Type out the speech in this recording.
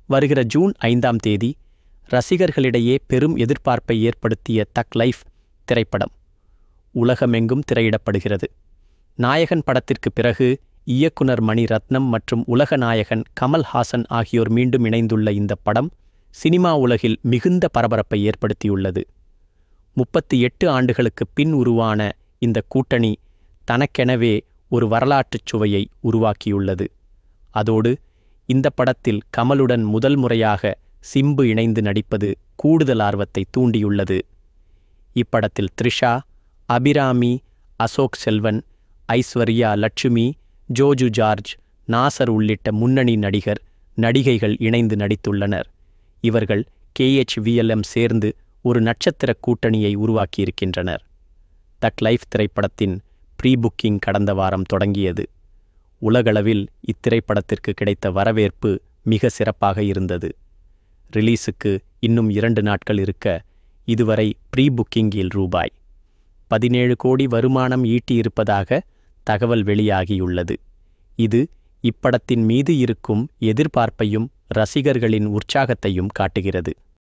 வருகிற ஜூன் 5ஆம் தேதி ரசிகர்களிடையே பெரும் எதிர்பார்ப்பை ஏற்படுத்திய தக் லைஃப் திரைப்படம் உலகமெங்கும் திரையிடப்படுகிறது. நாயகன் படத்திற்கு பிறகு இயக்குனர் மணி ரத்னம் மற்றும் உலக நாயகன் கமல்ஹாசன் ஆகியோர் மீண்டும் இணைந்துள்ள இந்த படம் சினிமா உலகில் மிகுந்த பரபரப்பை ஏற்படுத்தியுள்ளது. 38 ஆண்டுகளுக்கு பின் உருவான இந்த கூட்டணி தனக்கெனவே ஒரு வரலாற்றுச் சுவையை உருவாக்கியுள்ளது. அதோடு இந்த படத்தில் கமலுடன் முதல் முறையாக சிம்பு இணைந்து நடிப்பது கூடுதல் ஆர்வத்தை தூண்டியுள்ளது. இப்படத்தில் த்ரிஷா, அபிராமி, அசோக் செல்வன், ஐஸ்வர்யா லட்சுமி, ஜோஜு ஜார்ஜ், நாசர் உள்ளிட்ட முன்னணி நடிகைகள் இணைந்து நடித்துள்ளனர். இவர்கள் KHVLM சேர்ந்து ஒரு நட்சத்திர கூட்டணியை உருவாக்கியிருக்கின்றனர். தக் லைஃப் திரைப்படத்தின் ப்ரீ புக்கிங் கடந்த வாரம் தொடங்கியது. உலகளவில் இத்திரைப்படத்திற்கு கிடைத்த வரவேற்பு மிக சிறப்பாக இருந்தது. ரிலீஸுக்கு இன்னும் 2 நாட்கள் இருக்க இதுவரை ப்ரீ புக்கிங்கில் ரூபாய் 17 கோடி வருமானம் ஈட்டியிருப்பதாக தகவல் வெளியாகியுள்ளது. இது இப்படத்தின் மீது இருக்கும் எதிர்பார்ப்பையும் ரசிகர்களின் உற்சாகத்தையும் காட்டுகிறது.